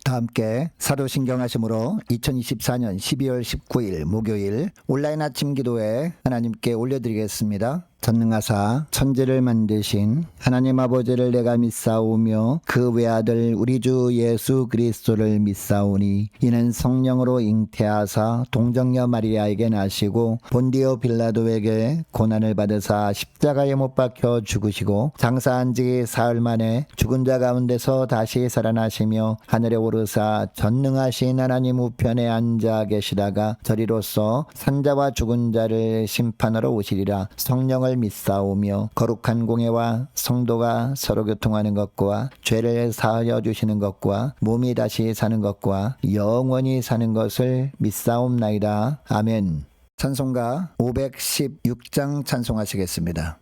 다 함께 사도신경 하심으로 2024년 12월 19일 목요일 온라인 아침 기도에 하나님께 올려드리겠습니다. 전능하사 천지를 만드신 하나님 아버지를 내가 믿사오며 그 외아들 우리 주 예수 그리스도를 믿사오니 이는 성령으로 잉태하사 동정녀 마리아에게 나시고 본디오 빌라도에게 고난을 받으사 십자가에 못 박혀 죽으시고 장사한 지 사흘 만에 죽은 자 가운데서 다시 살아나시며 하늘에 오르사 전능하신 하나님 우편에 앉아 계시다가 저리로서 산자와 죽은 자를 심판하러 오시리라. 성령을 믿사오며 거룩한 공예와 성도가 서로 교통하는 것과 죄를 사하여 주시는 것과 몸이 다시 사는 것과 영원히 사는 것을 믿사옵나이다. 아멘. 찬송가 516장 찬송하시겠습니다.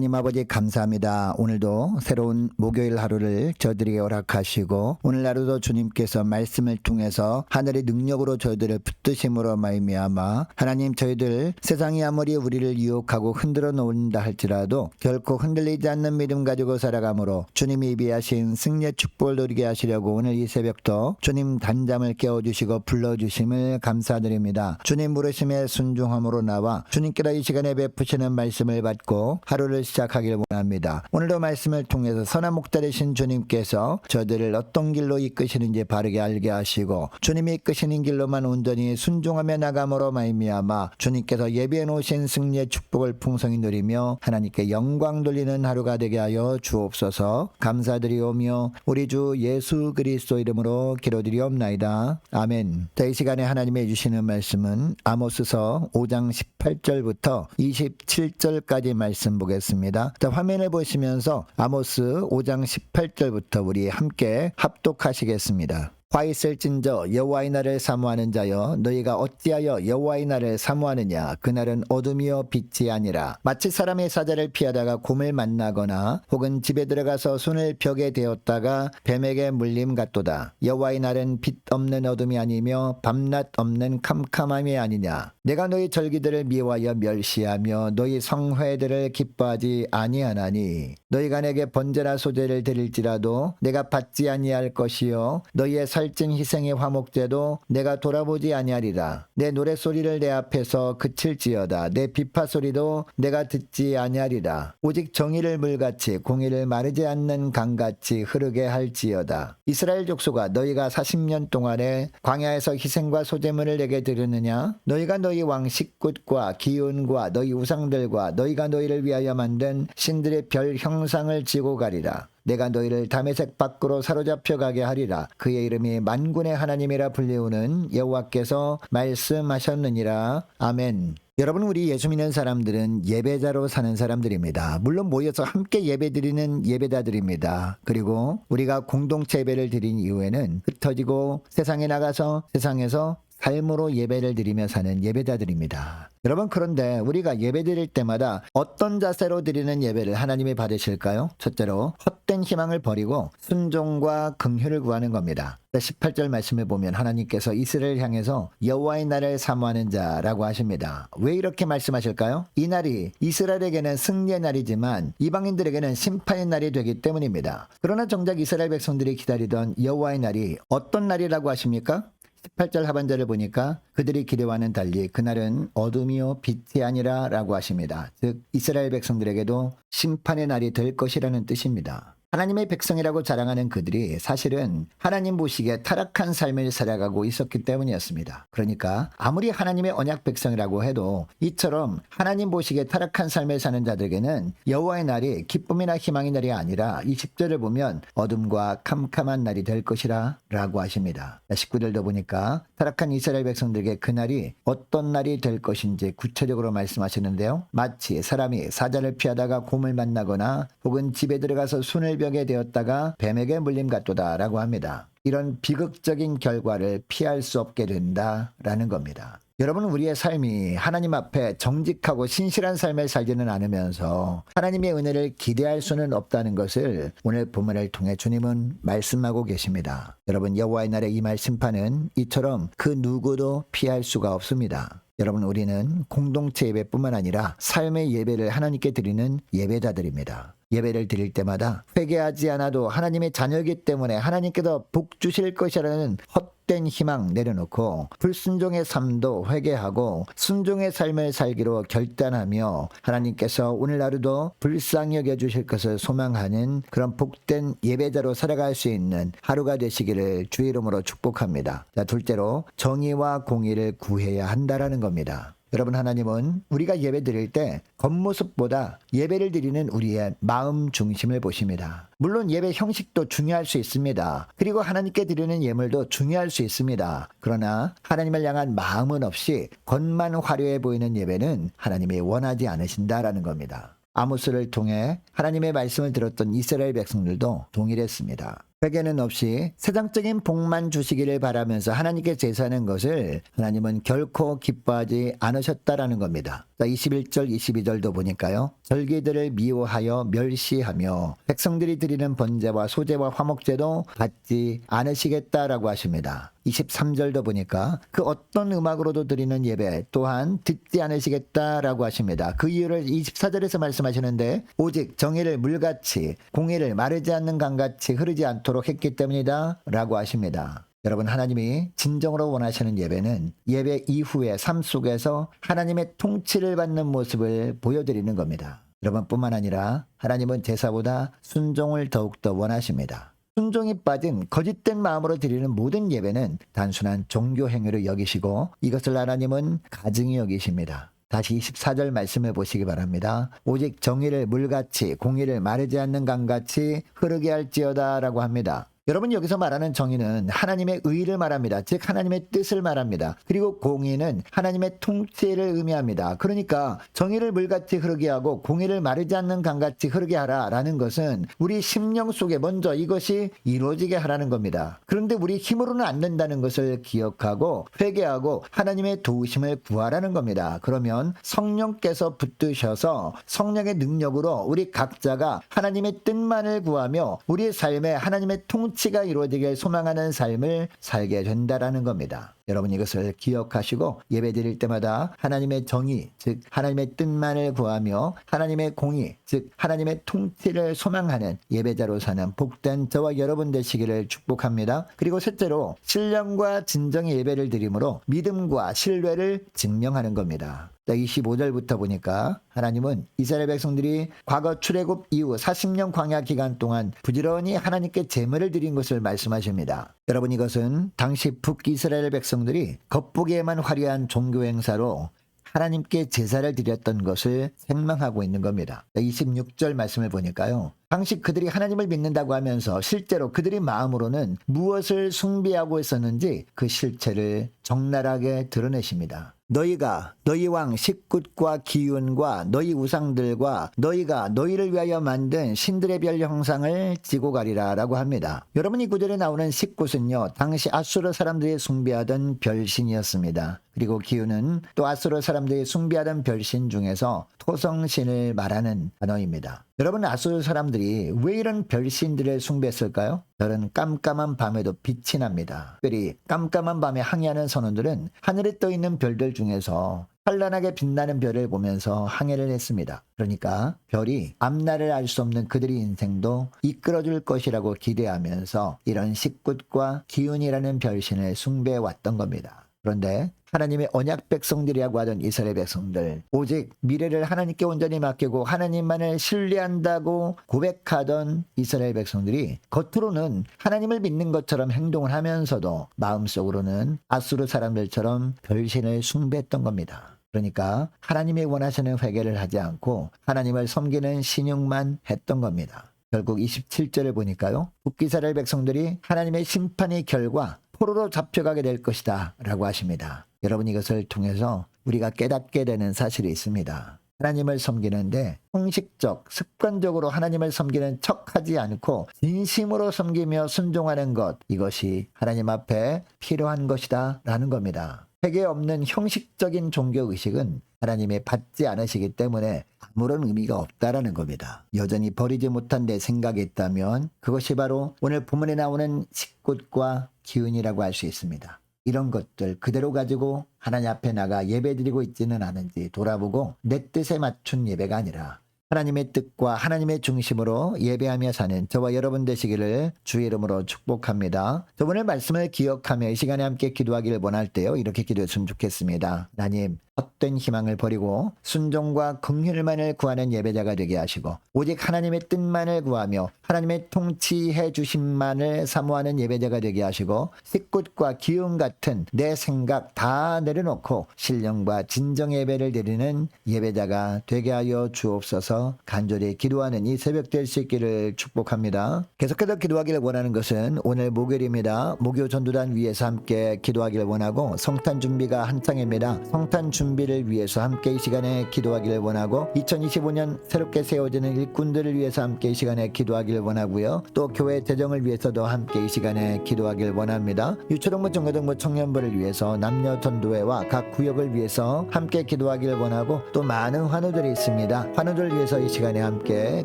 하나님 아버지 감사합니다. 오늘도 새로운 목요일 하루를 저희들에게 허락하시고 오늘 하루도 주님께서 말씀을 통해서 하늘의 능력으로 저희들을 붙드심으로 말미암아 하나님 저희들 세상이 아무리 우리를 유혹하고 흔들어 놓는다 할지라도 결코 흔들리지 않는 믿음 가지고 살아가므로 주님이 예비하신 승리의 축복을 누리게 하시려고 오늘 이 새벽도 주님 단잠을 깨워주시고 불러주심을 감사드립니다. 주님 부르심에 순종함으로 나와 주님께로 이 시간에 베푸시는 말씀을 받고 하루를 시작하길 원합니다. 오늘도 말씀을 통해서 선한 목자리신 주님께서 저들을 어떤 길로 이끄시는지 바르게 알게 하시고 주님이 이끄시는 길로만 온전히 순종하며 나감으로 말미암아 주님께서 예비해 놓으신 승리의 축복을 풍성히 누리며 하나님께 영광 돌리는 하루가 되게 하여 주옵소서. 감사드리오며 우리 주 예수 그리스도 이름으로 기도드리옵나이다. 아멘. 자, 이 시간에 하나님이 주시는 말씀은 아모스서 5장 18절부터 27절까지 말씀 보겠습니다. 자, 화면을 보시면서 아모스 5장 18절부터 우리 함께 합독하시겠습니다. 화 있을진저 여호와의 날을 사모하는 자여, 너희가 어찌하여 여호와의 날을 사모하느냐. 그날은 어둠이요 빛이 아니라 마치 사람의 사자를 피하다가 곰을 만나거나 혹은 집에 들어가서 손을 벽에 대었다가 뱀에게 물림 같도다. 여호와의 날은 빛 없는 어둠이 아니며 밤낮 없는 캄캄함이 아니냐. 내가 너희 절기들을 미워하여 멸시하며 너희 성회들을 기뻐하지 아니하나니, 너희가 내게 번제나 소제를 드릴지라도 내가 받지 아니할 것이요 너희의 살찐 희생의 화목제도 내가 돌아보지 아니하리라. 내 노랫소리를 내 앞에서 그칠지어다. 내 비파소리도 내가 듣지 아니하리라. 오직 정의를 물같이 공의를 마르지 않는 강같이 흐르게 할지어다. 이스라엘 족속아, 너희가 40년 동안에 광야에서 희생과 소제물을 내게 드렸느냐? 너희가 너희 왕 식굿과 기운과 너희 우상들과 너희가 너희를 위하여 만든 신들의 별 형상을 지고 가리라. 내가 너희를 다메섹 밖으로 사로잡혀 가게 하리라. 그의 이름이 만군의 하나님이라 불리우는 여호와께서 말씀하셨느니라. 아멘. 여러분, 우리 예수 믿는 사람들은 예배자로 사는 사람들입니다. 물론 모여서 함께 예배드리는 예배자들입니다. 그리고 우리가 공동체 예배를 드린 이후에는 흩어지고 세상에 나가서 세상에서 삶으로 예배를 드리며 사는 예배자들입니다. 여러분, 그런데 우리가 예배 드릴 때마다 어떤 자세로 드리는 예배를 하나님이 받으실까요? 첫째로 헛된 희망을 버리고 순종과 긍휼을 구하는 겁니다. 18절 말씀을 보면 하나님께서 이스라엘을 향해서 여호와의 날을 사모하는 자라고 하십니다. 왜 이렇게 말씀하실까요? 이 날이 이스라엘에게는 승리의 날이지만 이방인들에게는 심판의 날이 되기 때문입니다. 그러나 정작 이스라엘 백성들이 기다리던 여호와의 날이 어떤 날이라고 하십니까? 18절 하반절을 보니까 그들이 기대와는 달리 그날은 어둠이요 빛이 아니라 라고 하십니다. 즉 이스라엘 백성들에게도 심판의 날이 될 것이라는 뜻입니다. 하나님의 백성이라고 자랑하는 그들이 사실은 하나님 보시기에 타락한 삶을 살아가고 있었기 때문이었습니다. 그러니까 아무리 하나님의 언약 백성이라고 해도 이처럼 하나님 보시기에 타락한 삶을 사는 자들에게는 여호와의 날이 기쁨이나 희망의 날이 아니라 이 10절을 보면 어둠과 캄캄한 날이 될 것이라 라고 하십니다. 19절도 보니까 타락한 이스라엘 백성들에게 그날이 어떤 날이 될 것인지 구체적으로 말씀하시는데요. 마치 사람이 사자를 피하다가 곰을 만나거나 혹은 집에 들어가서 손을 벽에 대었다가 뱀에게 물림 같도다 라고 합니다. 이런 비극적인 결과를 피할 수 없게 된다라는 겁니다. 여러분, 우리의 삶이 하나님 앞에 정직하고 신실한 삶을 살지는 않으면서 하나님의 은혜를 기대할 수는 없다는 것을 오늘 본문을 통해 주님은 말씀하고 계십니다. 여러분, 여호와의 날의 이 말 심판은 이처럼 그 누구도 피할 수가 없습니다. 여러분, 우리는 공동체 예배뿐만 아니라 삶의 예배를 하나님께 드리는 예배자들입니다. 예배를 드릴 때마다 회개하지 않아도 하나님의 자녀이기 때문에 하나님께서 복 주실 것이라는 헛된 희망 내려놓고 불순종의 삶도 회개하고 순종의 삶을 살기로 결단하며 하나님께서 오늘 하루도 불쌍히 여겨주실 것을 소망하는 그런 복된 예배자로 살아갈 수 있는 하루가 되시기를 주의 이름으로 축복합니다. 자, 둘째로 정의와 공의를 구해야 한다라는 겁니다. 여러분, 하나님은 우리가 예배 드릴 때 겉모습보다 예배를 드리는 우리의 마음 중심을 보십니다. 물론 예배 형식도 중요할 수 있습니다. 그리고 하나님께 드리는 예물도 중요할 수 있습니다. 그러나 하나님을 향한 마음은 없이 겉만 화려해 보이는 예배는 하나님이 원하지 않으신다라는 겁니다. 아모스를 통해 하나님의 말씀을 들었던 이스라엘 백성들도 동일했습니다. 회개는 없이 세상적인 복만 주시기를 바라면서 하나님께 제사하는 것을 하나님은 결코 기뻐하지 않으셨다라는 겁니다. 21절 22절도 보니까요. 절기들을 미워하여 멸시하며 백성들이 드리는 번제와 소제와 화목제도 받지 않으시겠다라고 하십니다. 23절도 보니까 그 어떤 음악으로도 드리는 예배 또한 듣지 않으시겠다라고 하십니다. 그 이유를 24절에서 말씀하시는데 오직 정의를 물같이 공의를 마르지 않는 강같이 흐르지 않도록 했기 때문이다 라고 하십니다. 여러분, 하나님이 진정으로 원하시는 예배는 예배 이후의 삶 속에서 하나님의 통치를 받는 모습을 보여드리는 겁니다. 여러분뿐만 아니라 하나님은 제사보다 순종을 더욱더 원하십니다. 순종이 빠진 거짓된 마음으로 드리는 모든 예배는 단순한 종교 행위로 여기시고 이것을 하나님은 가증히 여기십니다. 다시 24절 말씀을 보시기 바랍니다. 오직 정의를 물같이 공의를 마르지 않는 강같이 흐르게 할지어다 라고 합니다. 여러분 여기서 말하는 정의는 하나님의 의를 말합니다. 즉 하나님의 뜻을 말합니다. 그리고 공의는 하나님의 통치를 의미합니다. 그러니까 정의를 물같이 흐르게 하고 공의를 마르지 않는 강같이 흐르게 하라라는 것은 우리 심령 속에 먼저 이것이 이루어지게 하라는 겁니다. 그런데 우리 힘으로는 안 된다는 것을 기억하고 회개하고 하나님의 도우심을 구하라는 겁니다. 그러면 성령께서 붙드셔서 성령의 능력으로 우리 각자가 하나님의 뜻만을 구하며 우리의 삶에 하나님의 통치가 이루어지길 소망하는 삶을 살게 된다라는 겁니다. 여러분 이것을 기억하시고 예배드릴 때마다 하나님의 정의, 즉 하나님의 뜻만을 구하며 하나님의 공의, 즉 하나님의 통치를 소망하는 예배자로 사는 복된 저와 여러분 되시기를 축복합니다. 그리고 셋째로 신령과 진정의 예배를 드림으로 믿음과 신뢰를 증명하는 겁니다. 25절부터 보니까 하나님은 이스라엘 백성들이 과거 출애굽 이후 40년 광야 기간 동안 부지런히 하나님께 제물을 드린 것을 말씀하십니다. 여러분 이것은 당시 북이스라엘 백성들이 겉보기에만 화려한 종교 행사로 하나님께 제사를 드렸던 것을 생망하고 있는 겁니다. 26절 말씀을 보니까요. 당시 그들이 하나님을 믿는다고 하면서 실제로 그들이 마음으로는 무엇을 숭배하고 있었는지 그 실체를 적나라하게 드러내십니다. 너희가 너희 왕 식굿과 기운과 너희 우상들과 너희가 너희를 위하여 만든 신들의 별 형상을 지고 가리라 라고 합니다. 여러분 이 구절에 나오는 식굿은요 당시 아수르 사람들이 숭배하던 별신이었습니다. 그리고 기운은 또 아수르 사람들이 숭배하던 별신 중에서 토성신을 말하는 단어입니다. 여러분 아수르 사람들이 왜 이런 별신들을 숭배했을까요? 별은 깜깜한 밤에도 빛이 납니다. 특별히 깜깜한 밤에 항해하는 선원들은 하늘에 떠있는 별들 중에서 찬란하게 빛나는 별을 보면서 항해를 했습니다. 그러니까 별이 앞날을 알 수 없는 그들의 인생도 이끌어줄 것이라고 기대하면서 이런 식굿과 기운이라는 별신을 숭배해왔던 겁니다. 그런데 하나님의 언약 백성들이라고 하던 이스라엘 백성들, 오직 미래를 하나님께 온전히 맡기고 하나님만을 신뢰한다고 고백하던 이스라엘 백성들이 겉으로는 하나님을 믿는 것처럼 행동을 하면서도 마음속으로는 아수르 사람들처럼 별신을 숭배했던 겁니다. 그러니까 하나님이 원하시는 회개를 하지 않고 하나님을 섬기는 신용만 했던 겁니다. 결국 27절을 보니까요. 북이스라엘 백성들이 하나님의 심판의 결과 포로로 잡혀가게 될 것이다 라고 하십니다. 여러분 이것을 통해서 우리가 깨닫게 되는 사실이 있습니다. 하나님을 섬기는데 형식적, 습관적으로 하나님을 섬기는 척하지 않고 진심으로 섬기며 순종하는 것, 이것이 하나님 앞에 필요한 것이다 라는 겁니다. 회개 없는 형식적인 종교의식은 하나님이 받지 않으시기 때문에 아무런 의미가 없다라는 겁니다. 여전히 버리지 못한 내 생각이 있다면 그것이 바로 오늘 본문에 나오는 식굿과 기운이라고 할 수 있습니다. 이런 것들 그대로 가지고 하나님 앞에 나가 예배드리고 있지는 않은지 돌아보고 내 뜻에 맞춘 예배가 아니라 하나님의 뜻과 하나님의 중심으로 예배하며 사는 저와 여러분 되시기를 주의 이름으로 축복합니다. 저번에 말씀을 기억하며 이 시간에 함께 기도하기를 원할 때요. 이렇게 기도했으면 좋겠습니다. 하나님, 헛된 희망을 버리고 순종과 긍휼만을 구하는 예배자가 되게 하시고 오직 하나님의 뜻만을 구하며 하나님의 통치해 주심만을 사모하는 예배자가 되게 하시고 식굿과 기운 같은 내 생각 다 내려놓고 신령과 진정 예배를 드리는 예배자가 되게 하여 주옵소서. 간절히 기도하는 이 새벽 될 수 있기를 축복합니다. 계속해서 기도하기를 원하는 것은 오늘 목요일입니다. 목요 전도단 위에서 함께 기도하기를 원하고 성탄 준비가 한창입니다. 성탄 준비를 위해서 함께 이 시간에 기도하기를 원하고 2025년 새롭게 세워지는 일꾼들을 위해서 함께 이 시간에 기도하기를 원하고요. 또 교회 재정을 위해서도 함께 이 시간에 기도하기를 원합니다. 유초동부 중고등부 청년부를 위해서 남녀 전도회와 각 구역을 위해서 함께 기도하기를 원하고 또 많은 환우들이 있습니다. 환우들을 위해서 이 시간에 함께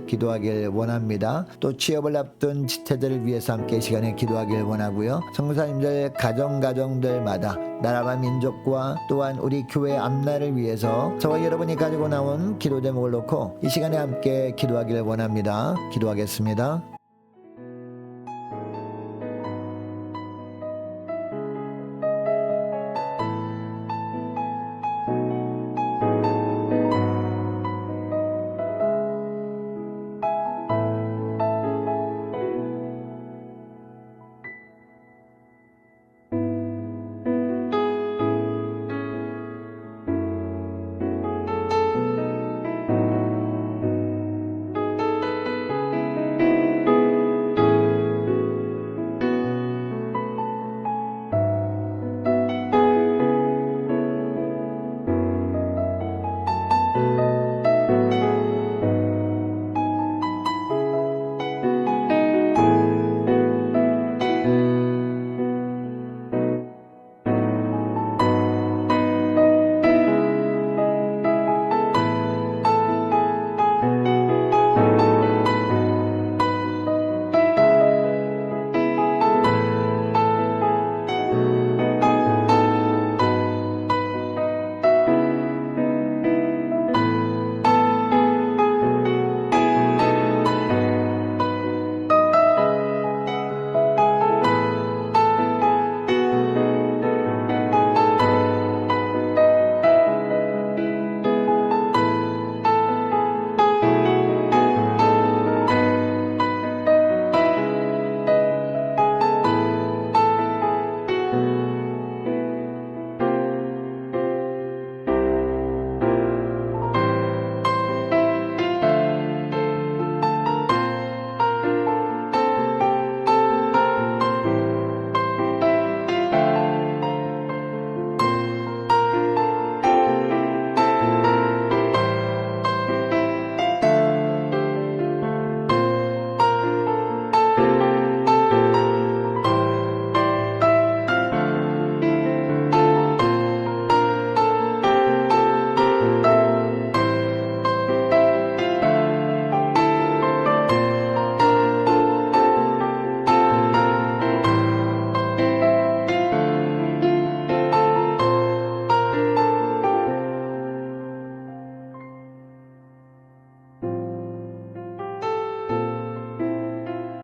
기도하기를 원합니다. 또 취업을 앞둔 지체들을 위해서 함께 이 시간에 기도하기를 원하고요. 선교사님들 가정들마다 나라와 민족과 또한 우리 교회 앞날을 위해서 저와 여러분이 가지고 나온 기도 제목을 놓고 이 시간에 함께 기도하기를 원합니다. 기도하겠습니다.